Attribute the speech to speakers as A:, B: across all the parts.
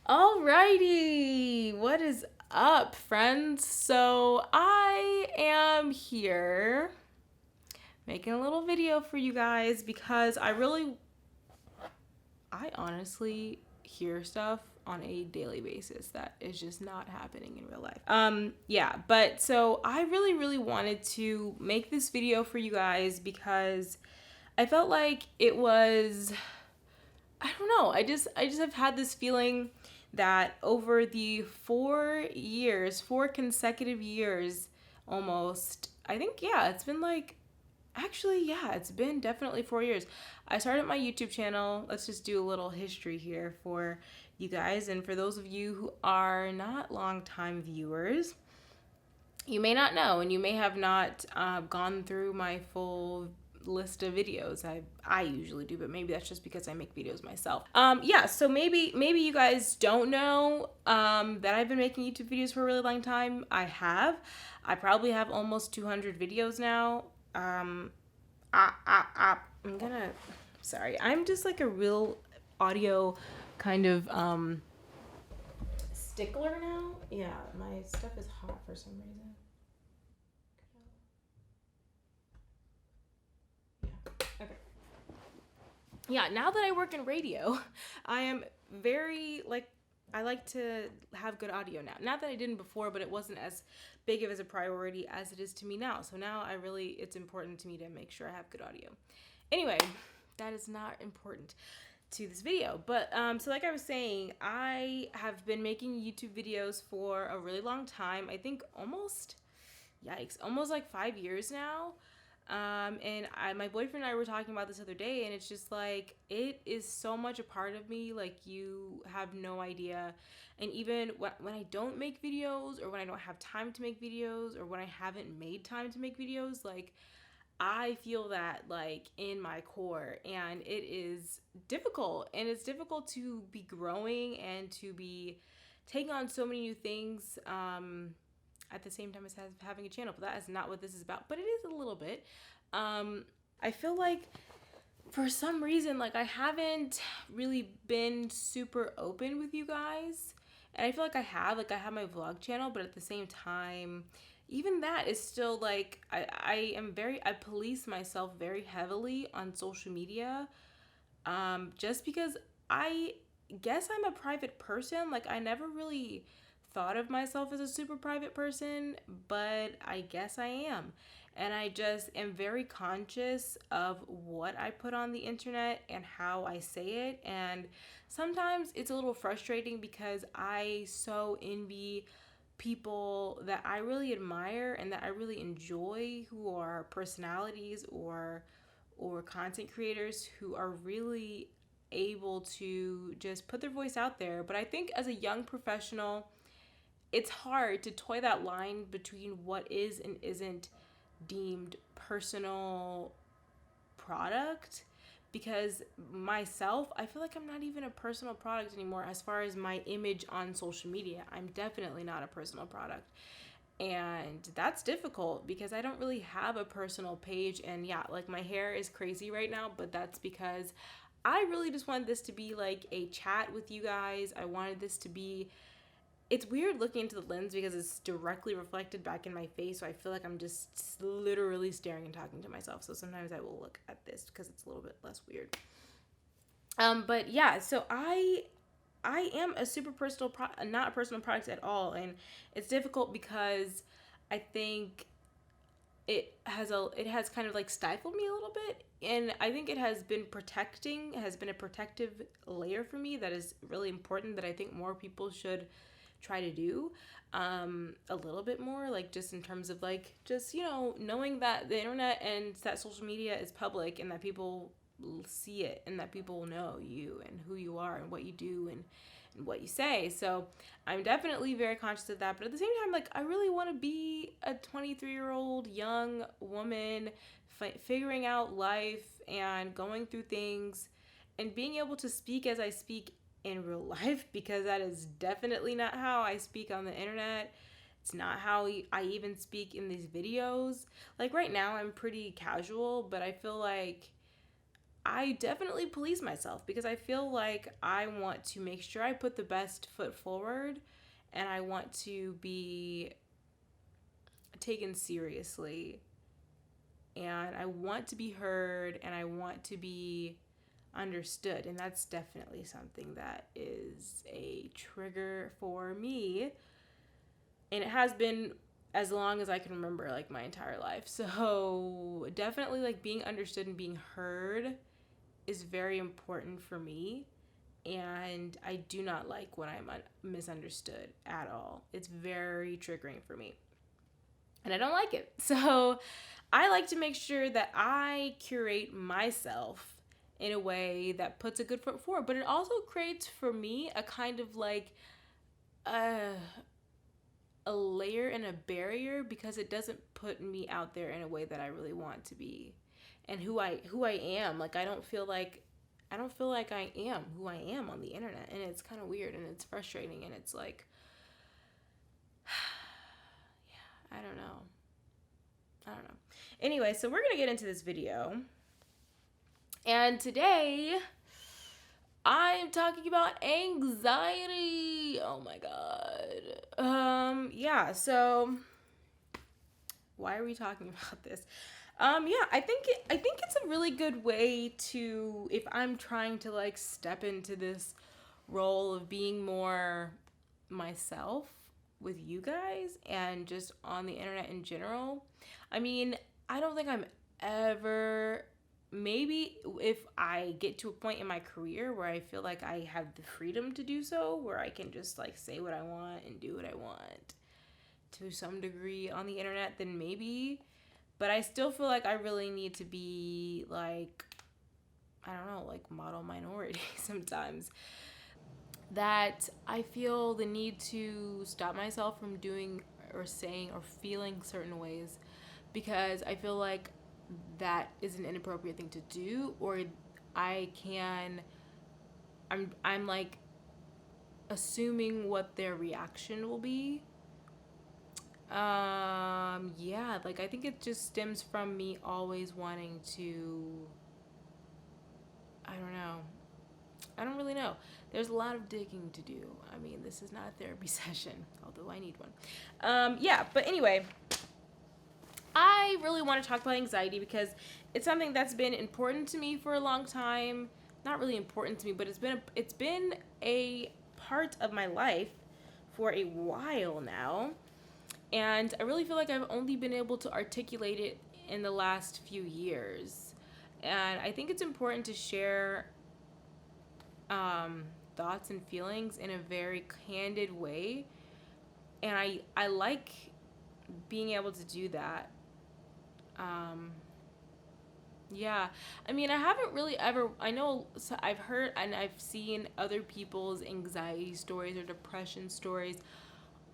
A: Alrighty, what is up, friends? So I am here making a little video for you guys because I honestly hear stuff on a daily basis that is just not happening in real life. Yeah, but so I really wanted to make this video for you guys because I felt like it was, I don't know. I just have had this feeling that over the 4 years, 4 consecutive years almost, I think, yeah, it's been like, actually, yeah, it's been definitely 4 years. I started my YouTube channel. Let's just do a little history here for you guys. And for those of you who are not longtime viewers, you may not know, and you may have not gone through my full list of videos. I usually do, but maybe that's just because I make videos myself. Yeah, so maybe you guys don't know that I've been making YouTube videos for a really long time. I have. I probably have almost 200 videos now. I'm gonna. Sorry, I'm just like a real audio kind of stickler now. Yeah, my stuff is hot for some reason. Okay. Yeah, now that I work in radio, I am very like I like to have good audio now. Not that I didn't before, but it wasn't as big of as a priority as it is to me now. So now it's important to me to make sure I have good audio. Anyway, that is not important to this video. But so like I was saying, I have been making YouTube videos for a really long time. I think almost like 5 years now. My boyfriend and I were talking about this other day, and it's just like, it is so much a part of me, like you have no idea. And even when I don't make videos, or when I don't have time to make videos, or when I haven't made time to make videos, like I feel that like in my core, and it is difficult, and it's difficult to be growing and to be taking on so many new things at the same time as having a channel. But that is not what this is about, but it is a little bit. I feel like for some reason, like I haven't really been super open with you guys, and I feel like I have my vlog channel, but at the same time, even that is still like I police myself very heavily on social media, just because I guess I'm a private person. Like I never really thought of myself as a super private person, but I guess I am. And I just am very conscious of what I put on the internet and how I say it. And sometimes it's a little frustrating because I so envy people that I really admire and that I really enjoy, who are personalities or content creators who are really able to just put their voice out there. But I think as a young professional, it's hard to toy that line between what is and isn't deemed personal product, because myself, I feel like I'm not even a personal product anymore as far as my image on social media. I'm definitely not a personal product. And that's difficult because I don't really have a personal page. And yeah, like my hair is crazy right now, but that's because I really just wanted this to be like a chat with you guys. I wanted this to be, it's weird looking into the lens because it's directly reflected back in my face, so I feel like I'm just literally staring and talking to myself. So sometimes I will look at this because it's a little bit less weird. But yeah, so I am a super personal not a personal product at all, and it's difficult because I think it has kind of like stifled me a little bit, and I think it has been a protective layer for me that is really important, that I think more people should try to do a little bit more, like just in terms of like just knowing that the internet and that social media is public, and that people see it, and that people know you and who you are and what you do and what you say. So I'm definitely very conscious of that, but at the same time, like I really want to be a 23-year-old young woman figuring out life and going through things and being able to speak as I speak in real life, because that is definitely not how I speak on the internet. It's not how I even speak in these videos. Like right now I'm pretty casual, but I feel like I definitely police myself because I feel like I want to make sure I put the best foot forward, and I want to be taken seriously, and I want to be heard, and I want to be understood. And that's definitely something that is a trigger for me, and it has been as long as I can remember, like my entire life. So definitely like being understood and being heard is very important for me, and I do not like when I'm misunderstood at all. It's very triggering for me, and I don't like it. So I like to make sure that I curate myself in a way that puts a good foot forward, but it also creates for me a kind of like a layer and a barrier, because it doesn't put me out there in a way that I really want to be, and who I am. Like I don't feel like I am who I am on the internet, and it's kind of weird, and it's frustrating, and it's like yeah, I don't know. Anyway, so we're going to get into this video. And today I'm talking about anxiety. Oh my god. Yeah, so why are we talking about this? Yeah, I think it's a really good way to, if I'm trying to like step into this role of being more myself with you guys and just on the internet in general. I mean, I don't think I'm ever, maybe if I get to a point in my career where I feel like I have the freedom to do so, where I can just like say what I want and do what I want to some degree on the internet, then maybe. But I still feel like I really need to be like, I don't know, like model minority sometimes. That I feel the need to stop myself from doing or saying or feeling certain ways, because I feel like that is an inappropriate thing to do, or I'm like assuming what their reaction will be. Yeah, like I think it just stems from me always wanting to, I don't know. I don't really know. There's a lot of digging to do. I mean, this is not a therapy session, although I need one. Yeah, but anyway, I really want to talk about anxiety because it's something that's been important to me for a long time. Not really important to me, but it's been a part of my life for a while now. And I really feel like I've only been able to articulate it in the last few years. And I think it's important to share thoughts and feelings in a very candid way. And I like being able to do that. Yeah, I mean, I haven't really ever, I know, so I've heard and I've seen other people's anxiety stories or depression stories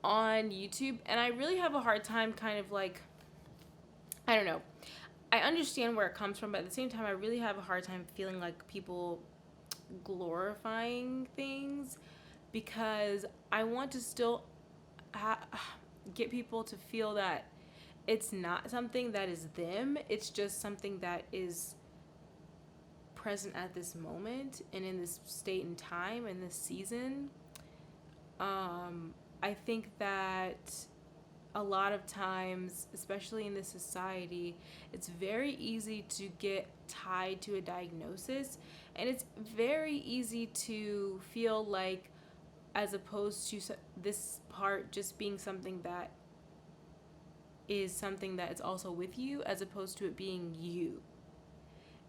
A: on YouTube, and I really have a hard time kind of like, I don't know, I understand where it comes from, but at the same time I really have a hard time feeling like people glorifying things, because I want to still get people to feel that it's not something that is them, it's just something that is present at this moment and in this state and time and this season. I think that a lot of times, especially in this society, it's very easy to get tied to a diagnosis, and it's very easy to feel like, as opposed to this part just being something that is also with you, as opposed to it being you.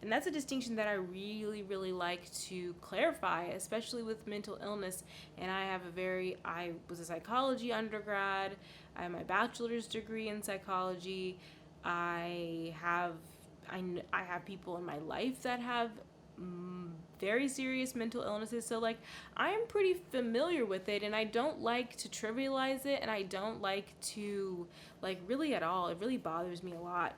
A: And that's a distinction that I really, really like to clarify, especially with mental illness. And I was a psychology undergrad. I have my bachelor's degree in psychology. I have people in my life that have very serious mental illnesses. So like, I am pretty familiar with it, and I don't like to trivialize it, and I don't like to, like, really at all. It really bothers me a lot.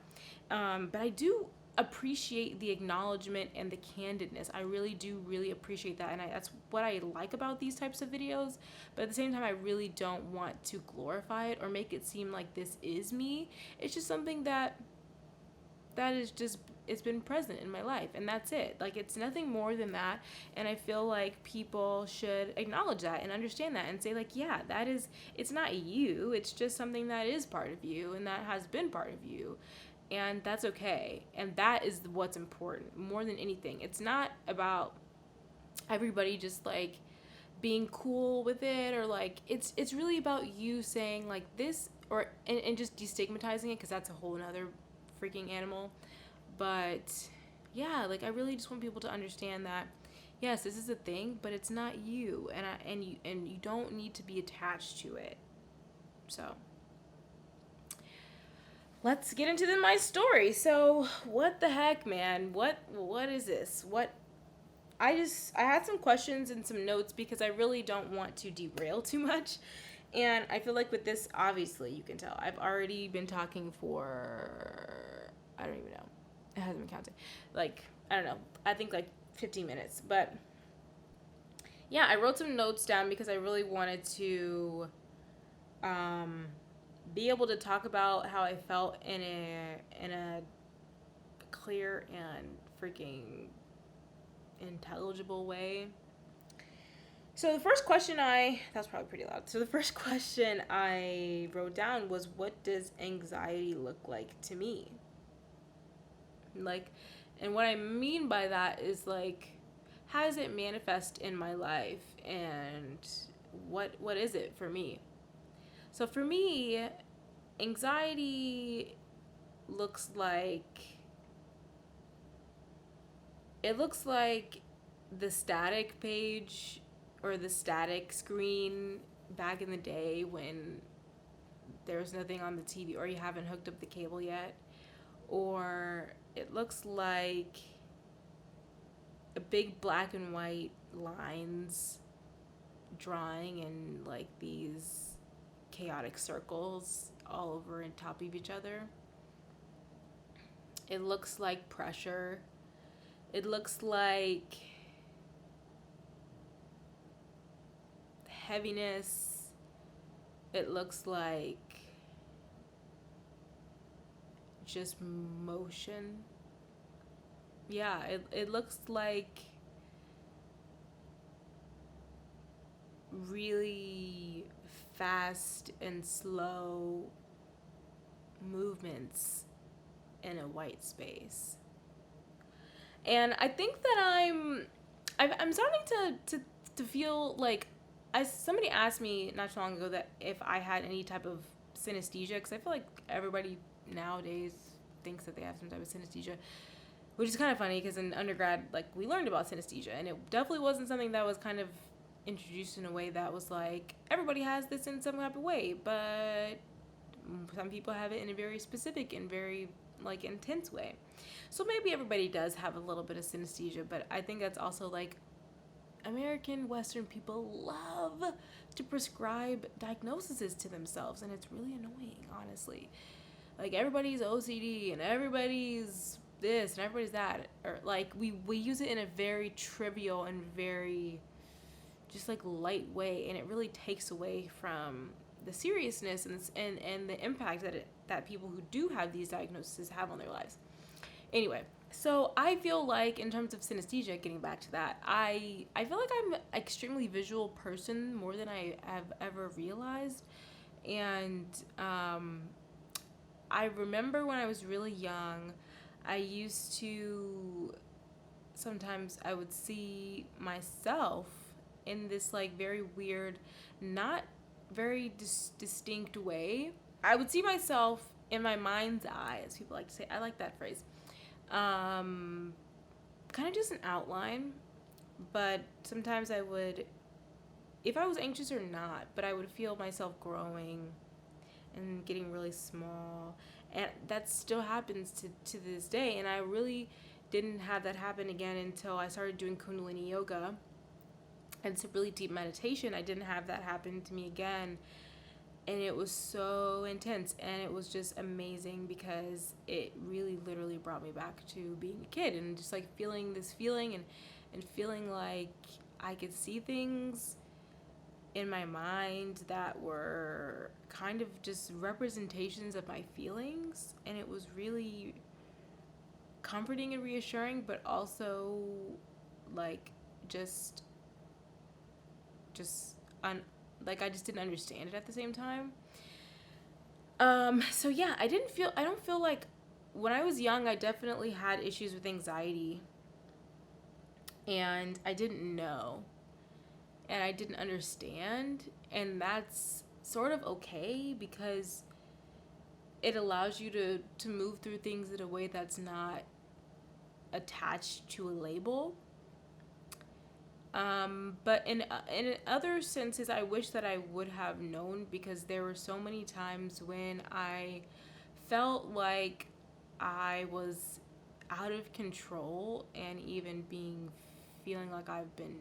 A: But I do appreciate the acknowledgement and the candidness. I really do appreciate that, and that's what I like about these types of videos. But at the same time, I really don't want to glorify it or make it seem like this is me. It's just something that is just it's been present in my life, and that's it. Like, it's nothing more than that. And I feel like people should acknowledge that and understand that and say, like, yeah, that is, it's not you, it's just something that is part of you and that has been part of you, and that's okay. And that is what's important more than anything. It's not about everybody just like being cool with it, or like it's really about you saying like this, or and just destigmatizing it, because that's a whole nother freaking animal. But yeah, like I really just want people to understand that yes, this is a thing, but it's not you, and you don't need to be attached to it. So let's get into my story. So what the heck, man? What is this? I had some questions and some notes because I really don't want to derail too much. And I feel like with this, obviously, you can tell, I've already been talking for, I don't even know. It hasn't been counted. Like, I don't know. I think like 15 minutes. But yeah, I wrote some notes down because I really wanted to be able to talk about how I felt in a clear and freaking intelligible way. So the first question that's probably pretty loud. So the first question I wrote down was, what does anxiety look like to me? Like, and what I mean by that is like, how does it manifest in my life, and what is it for me? So for me, anxiety looks like the static page or the static screen back in the day when there was nothing on the TV, or you haven't hooked up the cable yet. Or it looks like a big black and white lines drawing in like these chaotic circles all over and top of each other. It looks like pressure. It looks like heaviness. It looks like just motion. Yeah, it looks like really fast and slow movements in a white space. And I think that I'm starting to feel like, somebody asked me not too long ago that if I had any type of synesthesia, because I feel like everybody nowadays thinks that they have some type of synesthesia, which is kind of funny because in undergrad, like, we learned about synesthesia, and it definitely wasn't something that was kind of introduced in a way that was like, everybody has this in some type of way, but some people have it in a very specific and very like intense way. So maybe everybody does have a little bit of synesthesia, but I think that's also like, American Western people love to prescribe diagnoses to themselves, and it's really annoying, honestly. Like, everybody's OCD and everybody's this and everybody's that, or like we use it in a very trivial and very just like light way, and it really takes away from the seriousness and the impact that people who do have these diagnoses have on their lives. Anyway, so I feel like in terms of synesthesia, getting back to that, I feel like I'm an extremely visual person, more than I have ever realized. And I remember when I was really young, I used to, sometimes I would see myself in this like very weird, not very distinct way. I would see myself in my mind's eye, as people like to say. I like that phrase. Kind of just an outline, but sometimes I would, if I was anxious or not, but I would feel myself growing and getting really small, and that still happens to this day. And I really didn't have that happen again until I started doing Kundalini yoga and some really deep meditation. I didn't have that happen to me again, and it was so intense, and it was just amazing because it really literally brought me back to being a kid, and just like feeling this feeling and feeling like I could see things in my mind that were kind of just representations of my feelings. And it was really comforting and reassuring, but also like just like I just didn't understand it at the same time. So yeah, I don't feel like when I was young, I definitely had issues with anxiety, and I didn't know, and I didn't understand, and that's sort of okay because it allows you to move through things in a way that's not attached to a label. But in other senses, I wish that I would have known, because there were so many times when I felt like I was out of control, and even feeling like I've been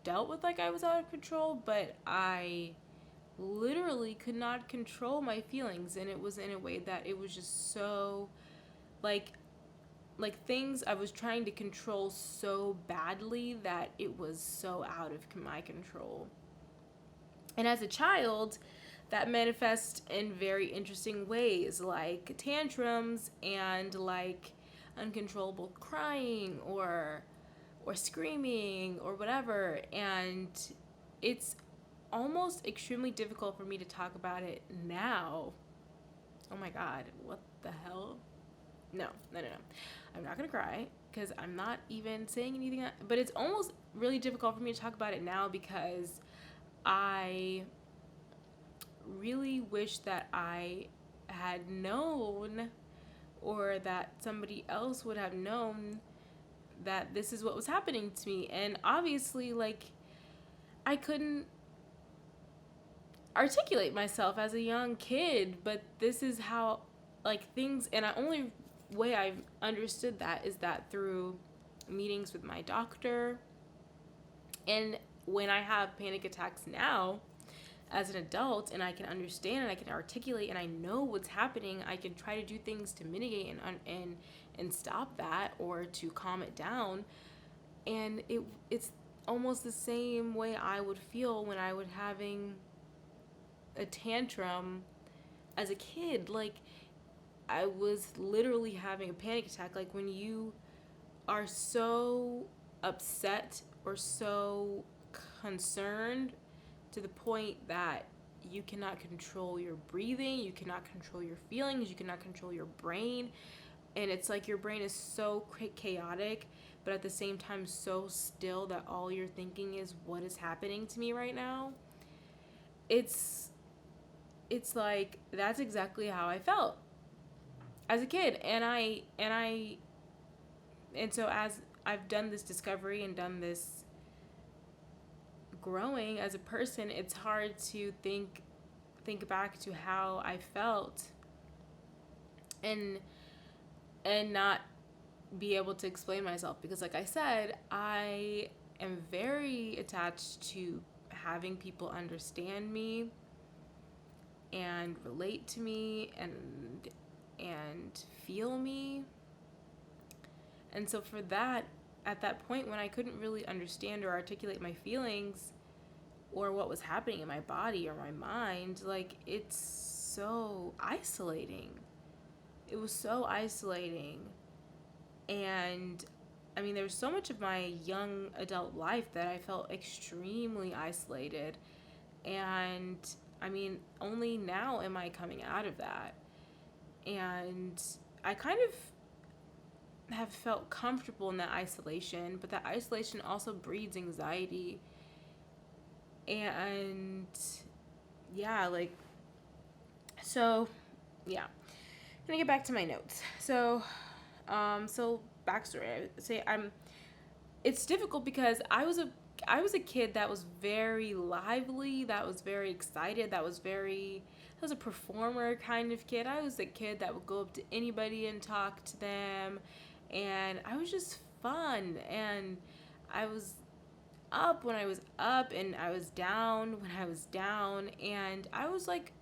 A: dealt with like I was out of control, but I literally could not control my feelings, and it was in a way that it was just so like things I was trying to control so badly that it was so out of my control. And as a child, that manifests in very interesting ways, like tantrums and like uncontrollable crying or screaming or whatever. And it's almost extremely difficult for me to talk about it now. Oh my God, what the hell? No. I'm not gonna cry because I'm not even saying anything, but it's almost really difficult for me to talk about it now because I really wish that I had known, or that somebody else would have known, that this is what was happening to me. And obviously, like, I couldn't articulate myself as a young kid, but this is how, like, things, and the only way I've understood that is that through meetings with my doctor. And when I have panic attacks now as an adult, and I can understand and I can articulate and I know what's happening, I can try to do things to mitigate and stop that, or to calm it down. And it's almost the same way I would feel when I was having a tantrum as a kid. Like, I was literally having a panic attack. Like, when you are so upset or so concerned to the point that you cannot control your breathing, you cannot control your feelings, you cannot control your brain, and it's like your brain is so chaotic, but at the same time so still that all you're thinking is, what is happening to me right now? It's like, that's exactly how I felt as a kid. And so as I've done this discovery and done this growing as a person, it's hard to think back to how I felt and not be able to explain myself, because like I said, I am very attached to having people understand me and relate to me and feel me. And so for that, at that point when I couldn't really understand or articulate my feelings or what was happening in my body or my mind, like, it's so isolating. It was so isolating. And I mean, there was so much of my young adult life that I felt extremely isolated. And I mean, only now am I coming out of that. And I kind of have felt comfortable in that isolation, but that isolation also breeds anxiety. And yeah, like, so yeah. Gonna get back to my notes. So backstory. I would say it's difficult because I was a kid that was very lively, that was very excited, that was a performer kind of kid. I was a kid that would go up to anybody and talk to them, and I was just fun. And I was up when I was up, and I was down when I was down. And I was like,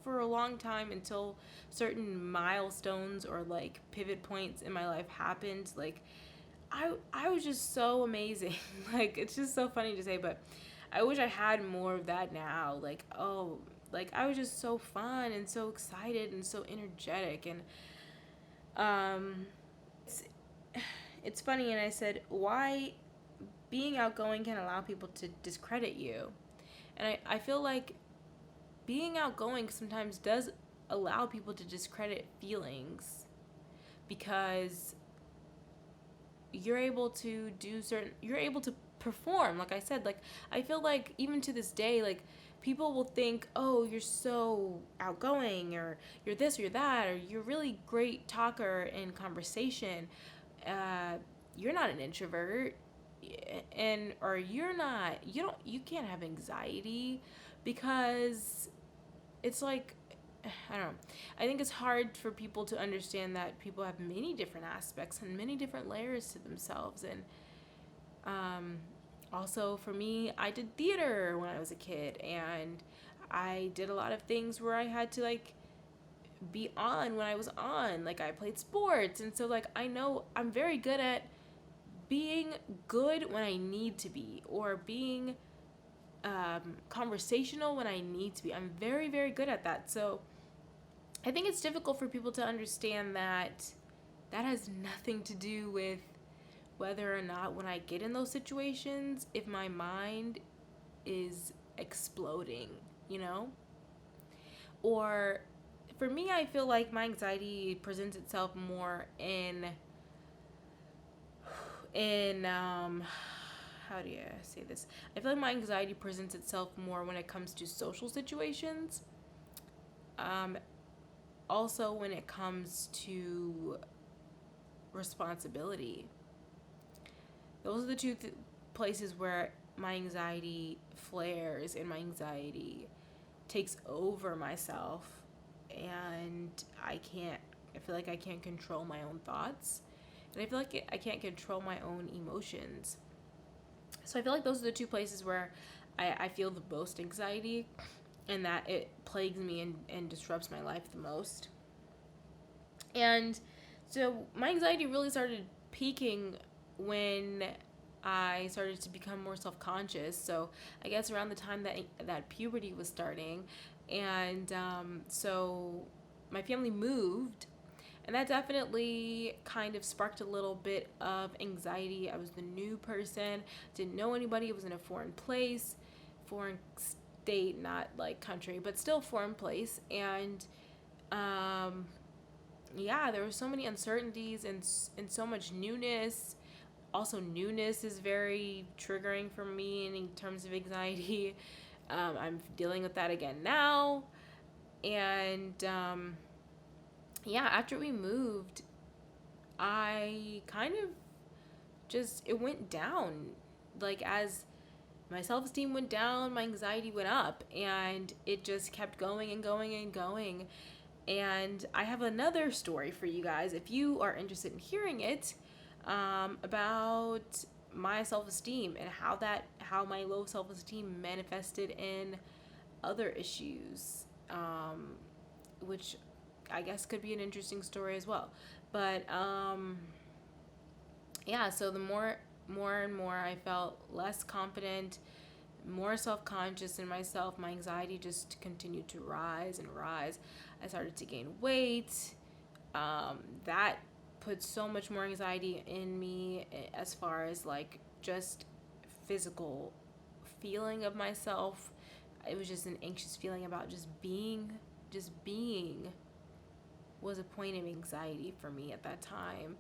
A: for a long time, until certain milestones or like pivot points in my life happened, like I was just so amazing. Like, it's just so funny to say, but I wish I had more of that now. Like, oh, Like, I was just so fun and so excited and so energetic. And it's, it's funny, and I said, why being outgoing can allow people to discredit you. And I feel like being outgoing sometimes does allow people to discredit feelings, because you're able to you're able to perform. Like I said, like, I feel like even to this day, like, people will think, oh, you're so outgoing, or you're this or you're that, or you're really great talker in conversation. You're not an introvert, and or you can't have anxiety, because it's like, I don't know. I think it's hard for people to understand that people have many different aspects and many different layers to themselves. And also for me, I did theater when I was a kid, and I did a lot of things where I had to, like, be on when I was on. Like, I played sports, and so, like, I know I'm very good at being good when I need to be, or being conversational when I need to be. I'm very, very good at that. So I think it's difficult for people to understand that that has nothing to do with whether or not, when I get in those situations, if my mind is exploding, you know? Or for me, I feel like my anxiety presents itself more in how do you say this? I feel like my anxiety presents itself more when it comes to social situations. Also when it comes to responsibility. Those are the two places where my anxiety flares and my anxiety takes over myself, and I feel like I can't control my own thoughts, and I feel like I can't control my own emotions. So I feel like those are the two places where I feel the most anxiety, and that it plagues me and disrupts my life the most. And so my anxiety really started peaking when I started to become more self-conscious. So I guess around the time that puberty was starting, and so my family moved, and that definitely kind of sparked a little bit of anxiety. I was the new person, didn't know anybody. It was in a foreign place, foreign state, not like country, but still foreign place. And yeah, there were so many uncertainties and so much newness. Also, newness is very triggering for me in terms of anxiety. I'm dealing with that again now. And yeah, after we moved, I kind of just, it went down. Like, as my self-esteem went down, my anxiety went up, and it just kept going and going and going. And I have another story for you guys, if you are interested in hearing it, about my self-esteem and how my low self-esteem manifested in other issues, which I guess could be an interesting story as well. But yeah, so the more and more I felt less confident, more self-conscious in myself, my anxiety just continued to rise and rise. I started to gain weight. That put so much more anxiety in me, as far as, like, just physical feeling of myself. It was just an anxious feeling about just being was a point of anxiety for me at that time.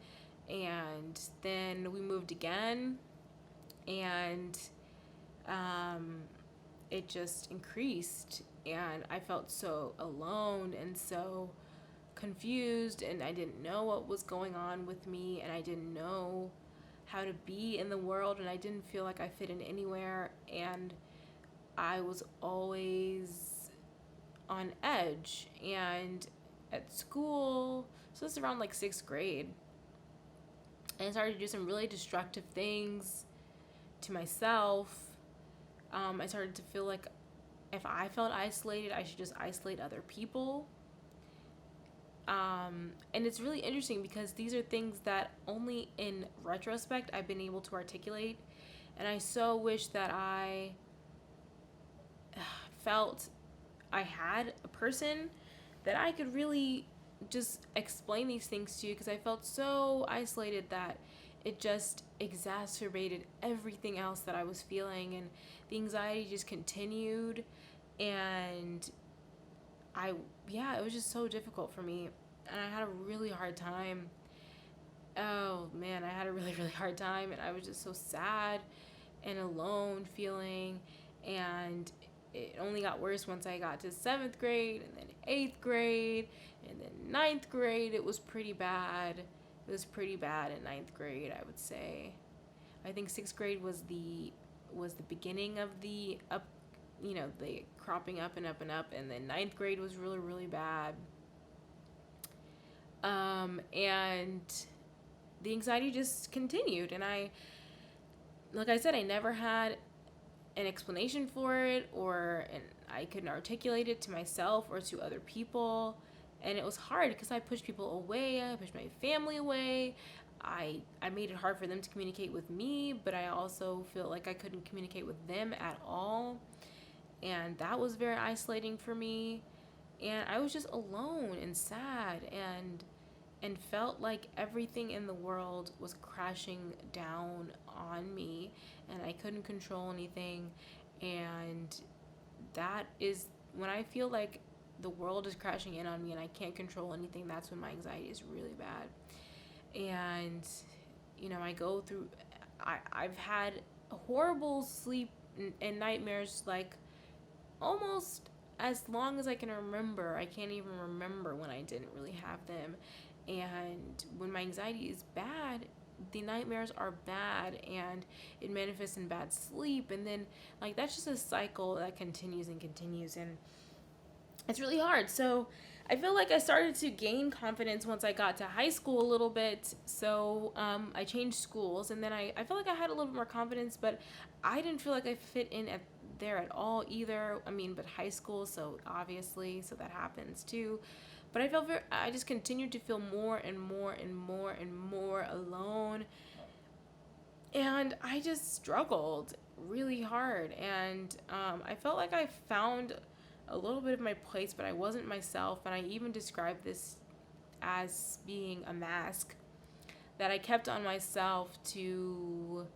A: And then we moved again, and it just increased, and I felt so alone and so confused, and I didn't know what was going on with me, and I didn't know how to be in the world, and I didn't feel like I fit in anywhere, and I was always on edge. And at school, so this is around like 6th grade, and I started to do some really destructive things to myself. I started to feel like if I felt isolated, I should just isolate other people. And it's really interesting, because these are things that only in retrospect I've been able to articulate, and I so wish that I felt I had a person that I could really just explain these things to, because I felt so isolated that it just exacerbated everything else that I was feeling, and the anxiety just continued. And it was just so difficult for me, and I had a really hard time. Oh man, I had a really, really hard time, and I was just so sad and alone feeling. And it only got worse once I got to seventh grade, and then eighth grade, and then ninth grade. It was pretty bad. It was pretty bad in ninth grade, I would say. I think sixth grade was the beginning of the up, the cropping up and up and up, and then ninth grade was really, really bad. And the anxiety just continued, and like I said, I never had an explanation for it, and I couldn't articulate it to myself or to other people. And it was hard because I pushed people away. I pushed my family away. I made it hard for them to communicate with me, but I also feel like I couldn't communicate with them at all. And that was very isolating for me. And I was just alone and sad, and felt like everything in the world was crashing down on me, and I couldn't control anything. And that is when I feel like the world is crashing in on me and I can't control anything. That's when my anxiety is really bad. And I go through, I've had horrible sleep and nightmares, like almost as long as I can remember. I can't even remember when I didn't really have them. And when my anxiety is bad, the nightmares are bad, and it manifests in bad sleep. And then, like, that's just a cycle that continues and continues, and it's really hard. So I feel like I started to gain confidence once I got to high school a little bit. So I changed schools, and then I felt like I had a little bit more confidence, but I didn't feel like I fit in there at all either. I mean, but high school, so obviously, so that happens too. But I just continued to feel more and more and more and more alone. And I just struggled really hard. And I felt like I found a little bit of my place, but I wasn't myself. And I even described this as being a mask that I kept on myself to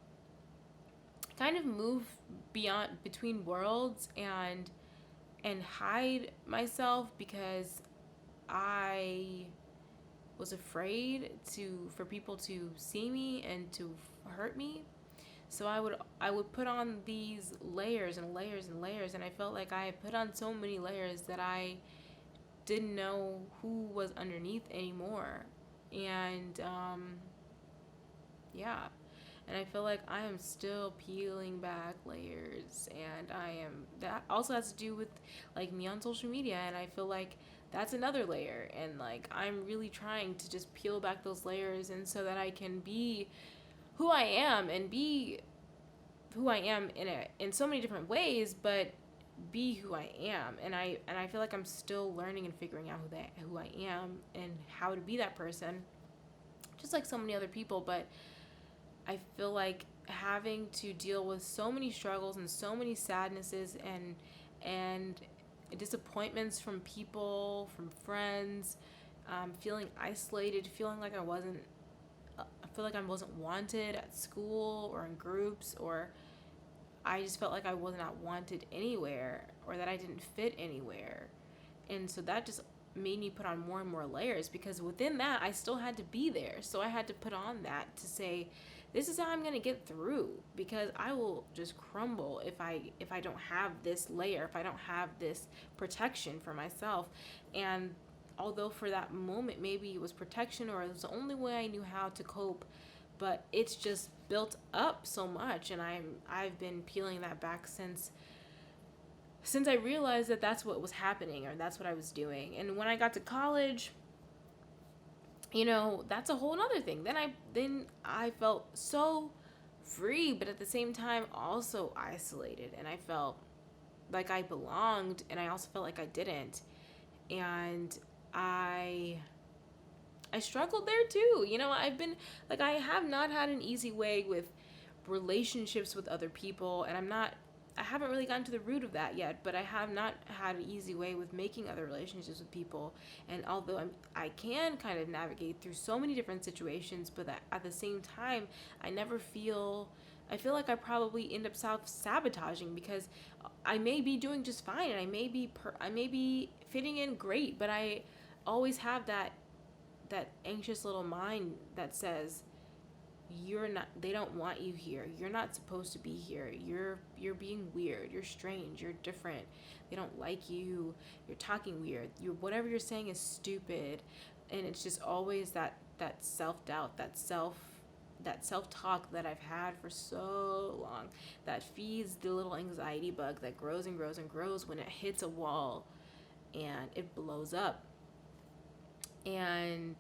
A: kind of move between worlds and hide myself, because I was afraid for people to see me and to hurt me. So I would put on these layers and layers and layers, and I felt like I had put on so many layers that I didn't know who was underneath anymore. And and I feel like I am still peeling back layers, and that also has to do with like me on social media, and I feel like that's another layer. And like I'm really trying to just peel back those layers, and so that I can be who I am, and be who I am in so many different ways, but be who I am. And I feel like I'm still learning and figuring out who I am and how to be that person, just like so many other people. But I feel like having to deal with so many struggles and so many sadnesses and disappointments from people, from friends, feeling isolated, feeling like I wasn't wanted at school or in groups, or I just felt like I was not wanted anywhere, or that I didn't fit anywhere. And so that just made me put on more and more layers, because within that I still had to be there. So I had to put on that to say, this is how I'm going to get through, because I will just crumble if I don't have this layer, if I don't have this protection for myself. And although for that moment maybe it was protection, or it was the only way I knew how to cope, but it's just built up so much, and I've been peeling that back since I realized that that's what was happening, or that's what I was doing. And when I got to college, that's a whole other thing. Then I felt so free, but at the same time also isolated, and I felt like I belonged, and I also felt like I didn't. And I struggled there too. I have not had an easy way with relationships with other people, and I'm not I haven't really gotten to the root of that yet, but I have not had an easy way with making other relationships with people. And although I can kind of navigate through so many different situations, but at the same time, I feel like I probably end up self-sabotaging, because I may be doing just fine, and I may be fitting in great, but I always have that anxious little mind that says, they don't want you here, you're not supposed to be here, you're being weird, you're strange, you're different, they don't like you, you're talking weird, whatever you're saying is stupid. And it's just always that self-doubt, that self-talk that I've had for so long, that feeds the little anxiety bug that grows and grows and grows when it hits a wall and it blows up. And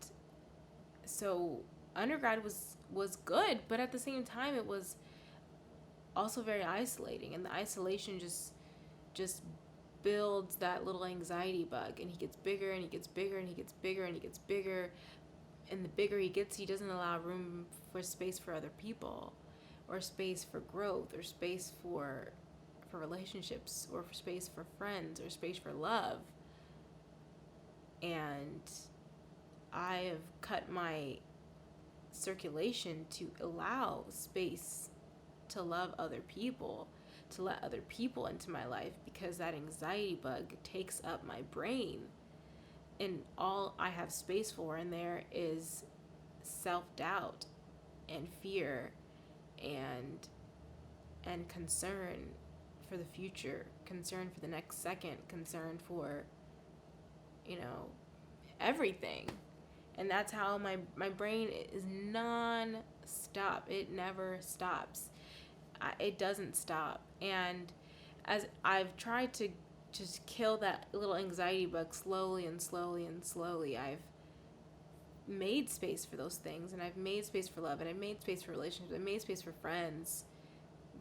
A: so undergrad was good, but at the same time it was also very isolating, and the isolation just builds that little anxiety bug, and he gets bigger and he gets bigger and he gets bigger and he gets bigger, and the bigger he gets, he doesn't allow room for space for other people, or space for growth, or space for relationships, or for space for friends, or space for love. And I have cut my circulation to allow space to love other people, to let other people into my life, because that anxiety bug takes up my brain, and all I have space for in there is self-doubt and fear and concern for the future, concern for the next second, concern for, everything. And that's how my brain is non-stop. It never stops. It doesn't stop. And as I've tried to just kill that little anxiety bug slowly and slowly and slowly, I've made space for those things, and I've made space for love, and I've made space for relationships, I've made space for friends.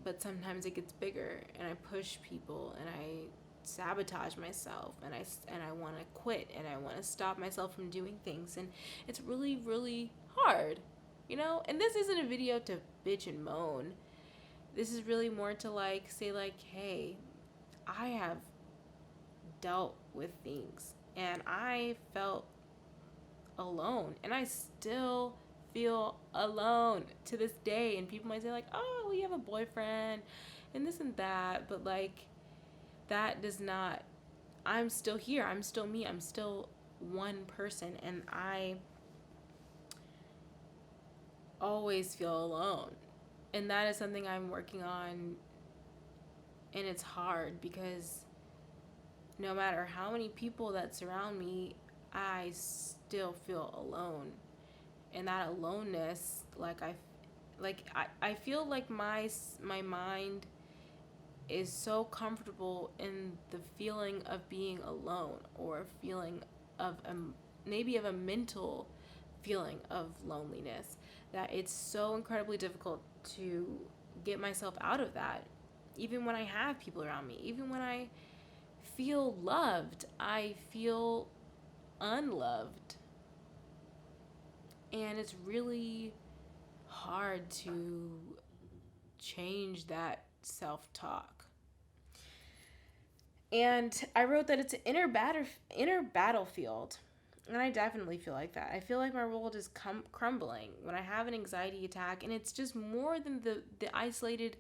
A: But sometimes it gets bigger, and I push people, and I sabotage myself, and I want to quit, and I want to stop myself from doing things, and it's really, really hard, and this isn't a video to bitch and moan. This is really more to say hey, I have dealt with things, and I felt alone, and I still feel alone to this day. And people might say oh, well, you have a boyfriend and this and that, but that does not, I'm still here, I'm still me, I'm still one person, and I always feel alone. And that is something I'm working on, and it's hard, because no matter how many people that surround me, I still feel alone. And that aloneness, I feel like my mind is so comfortable in the feeling of being alone, or a feeling of maybe of a mental feeling of loneliness, that it's so incredibly difficult to get myself out of that. Even when I have people around me, even when I feel loved, I feel unloved. And it's really hard to change that self-talk. And I wrote that it's an inner battlefield. And I definitely feel like that. I feel like my world is crumbling when I have an anxiety attack. And it's just more than the isolated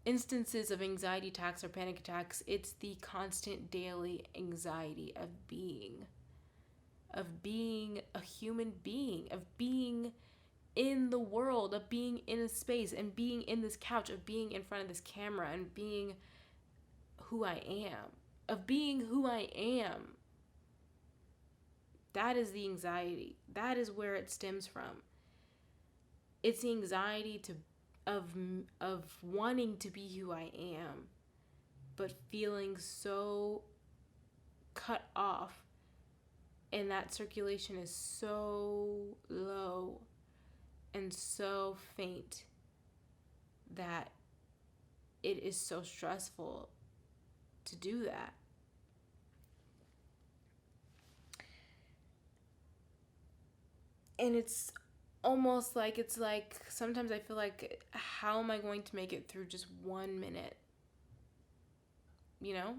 A: instances of anxiety attacks or panic attacks. It's the constant daily anxiety of being a human being, of being in the world, of being in a space, and being in this couch, of being in front of this camera, and being who I am, of being who I am. That is the anxiety. That is where it stems from. It's the anxiety of wanting to be who I am, but feeling so cut off, and that circulation is so low and so faint that it is so stressful to do that. And it's almost sometimes I feel how am I going to make it through just 1 minute you know,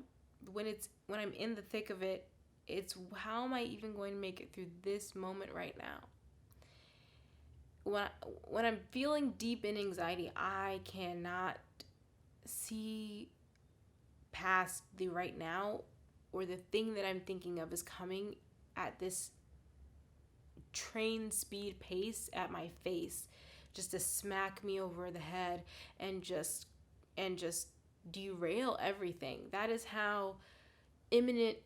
A: when I'm in the thick of it, it's how am I even going to make it through this moment right now? When I'm feeling deep in anxiety, I cannot see past the right now, or the thing that I'm thinking of is coming at this train speed pace at my face, just to smack me over the head and just derail everything. That is how imminent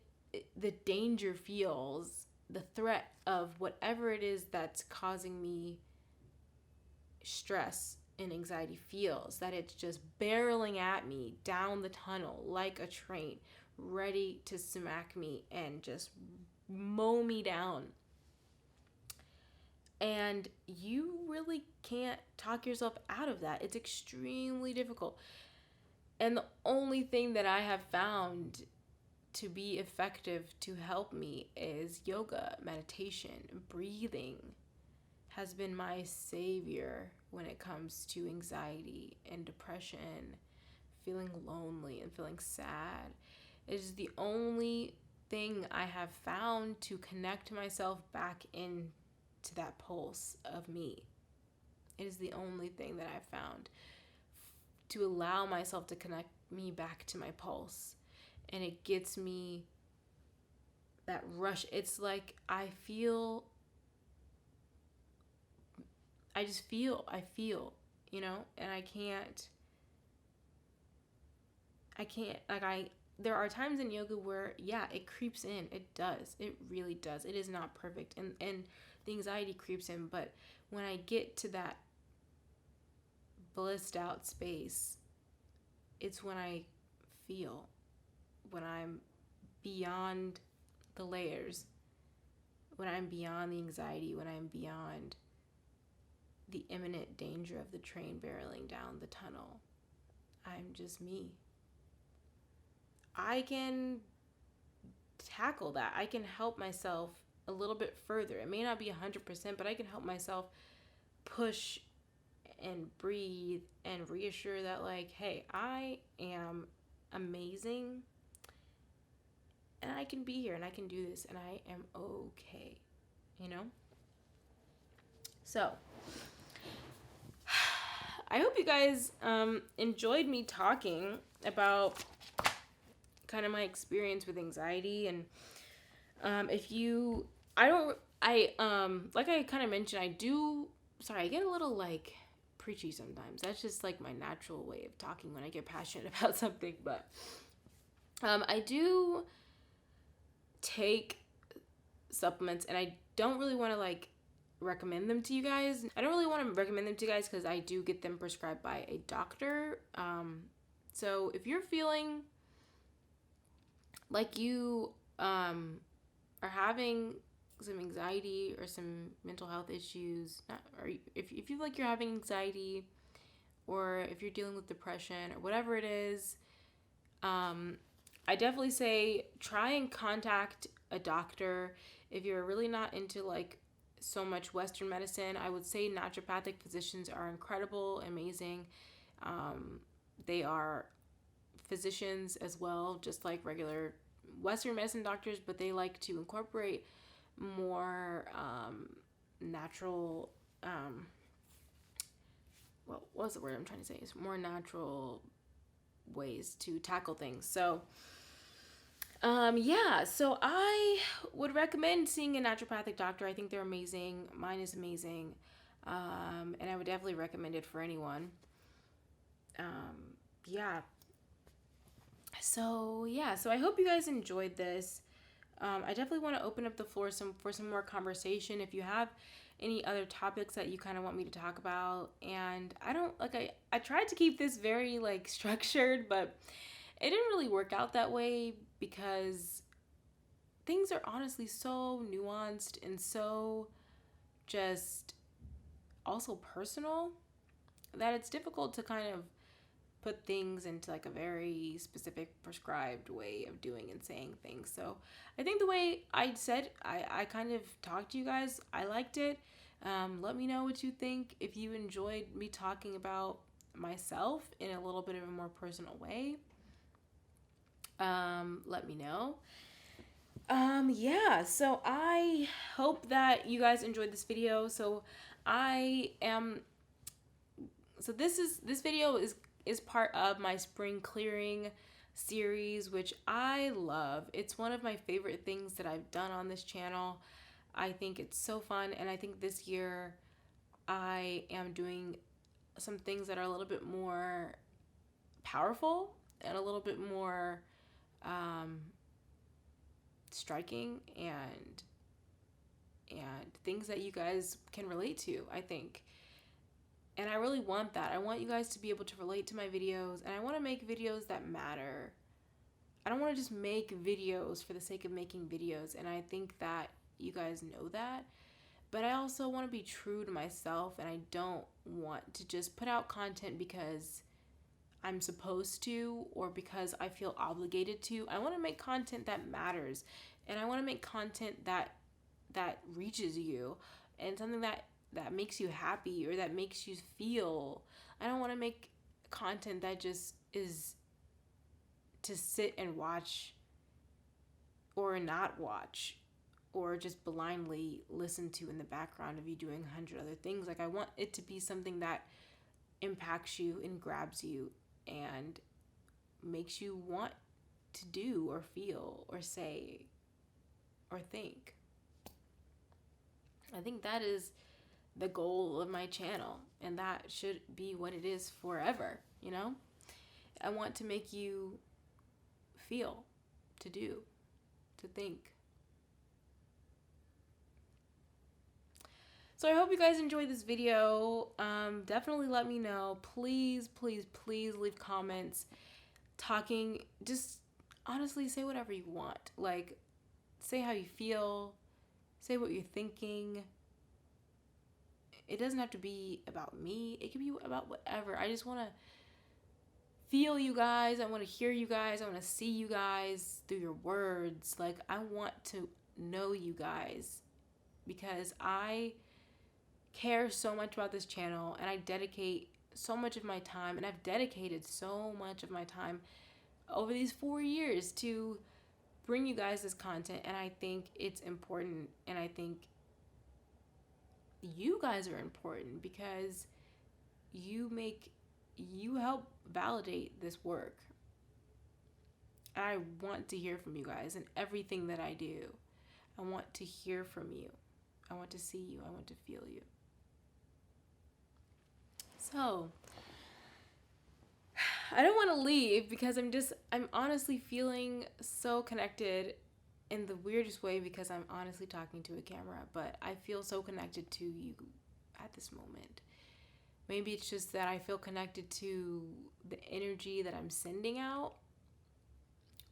A: the danger feels, the threat of whatever it is that's causing me stress and anxiety feels, that it's just barreling at me down the tunnel like a train, ready to smack me and just mow me down. And you really can't talk yourself out of that. It's extremely difficult. And the only thing that I have found to be effective to help me is yoga, meditation, breathing has been my savior when it comes to anxiety and depression, feeling lonely and feeling sad. It is the only thing I have found to connect myself back into that pulse of me. It is the only thing that I've found to allow myself to connect me back to my pulse. And it gets me that rush. It's like I feel, you know, and I can't, there are times in yoga where, yeah, it creeps in. It does. It really does. It is not perfect. And the anxiety creeps in. But when I get to that blissed out space, it's when I feel, when I'm beyond the layers, when I'm beyond the anxiety, when I'm beyond the imminent danger of the train barreling down the tunnel. I'm just me. I can tackle that. I can help myself a little bit further. It may not be 100%, but I can help myself push and breathe and reassure that, like, hey, I am amazing and I can be here and I can do this and I am okay, you know? So, I hope you guys enjoyed me talking about kind of my experience with anxiety. And like I kind of mentioned, I get a little like preachy sometimes. That's just like my natural way of talking when I get passionate about something. But I do take supplements, and I don't really want to like recommend them to you guys. I don't really want to recommend them to you guys because I do get them prescribed by a doctor. So if you're feeling like you are having some anxiety or some mental health issues, or if you feel like you're having anxiety, or if you're dealing with depression or whatever it is, I definitely say try and contact a doctor. If you're really not into like so much Western medicine, I would say naturopathic physicians are incredible, amazing. They are physicians as well, just like regular Western medicine doctors, but they like to incorporate more natural, what's the word I'm trying to say? It's more natural ways to tackle things. So, so I would recommend seeing a naturopathic doctor. I think they're amazing. Mine is amazing. And I would definitely recommend it for anyone. So I hope you guys enjoyed this. I definitely want to open up the floor for some more conversation. If you have any other topics that you kind of want me to talk about, and I tried to keep this very like structured, but it didn't really work out that way because things are honestly so nuanced and so just also personal that it's difficult to kind of put things into like a very specific prescribed way of doing and saying things. So I think the way I said, I kind of talked to you guys, I liked it. Let me know what you think. If you enjoyed me talking about myself in a little bit of a more personal way. let me know. Yeah, so I hope that you guys enjoyed this video. So this video is part of my spring clearing series, which I love. It's one of my favorite things that I've done on this channel. I think it's so fun, and I think this year I am doing some things that are a little bit more powerful and a little bit more striking and things that you guys can relate to, I think. And I really want that. I want you guys to be able to relate to my videos, and I want to make videos that matter. I don't want to just make videos for the sake of making videos, and I think that you guys know that. But I also want to be true to myself, and I don't want to just put out content because I'm supposed to or because I feel obligated to. I want to make content that matters, and I want to make content that reaches you and something that makes you happy or that makes you feel. I don't want to make content that just is to sit and watch or not watch or just blindly listen to in the background of you doing 100 other things. Like, I want it to be something that impacts you and grabs you and makes you want to do or feel or say or think. I think that is the goal of my channel, and that should be what it is forever, you know? I want to make you feel, to do, to think. So I hope you guys enjoyed this video. Definitely let me know. Please, please, please leave comments. Just honestly, say whatever you want. Like, say how you feel. Say what you're thinking. It doesn't have to be about me. It can be about whatever. I just want to feel you guys. I want to hear you guys. I want to see you guys through your words. Like, I want to know you guys because I care so much about this channel, and I dedicate so much of my time, and I've dedicated so much of my time over these 4 years to bring you guys this content, and I think it's important, and I think you guys are important because you help validate this work. I want to hear from you guys in everything that I do. I want to hear from you. I want to see you. I want to feel you. So, I don't want to leave because I'm honestly feeling so connected in the weirdest way because I'm honestly talking to a camera, but I feel so connected to you at this moment. Maybe it's just that I feel connected to the energy that I'm sending out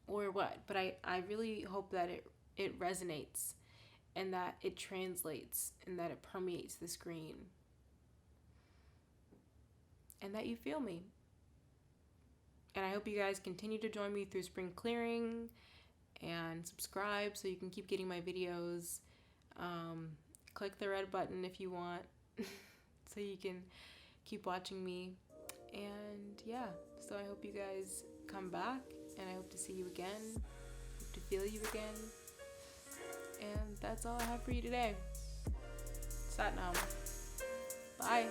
A: or what, but I really hope that it resonates and that it translates and that it permeates the screen and that you feel me. And I hope you guys continue to join me through spring clearing and subscribe so you can keep getting my videos. Click the red button if you want so you can keep watching me. And yeah, so I hope you guys come back, and I hope to see you again, hope to feel you again. And that's all I have for you today. Satnam. Bye.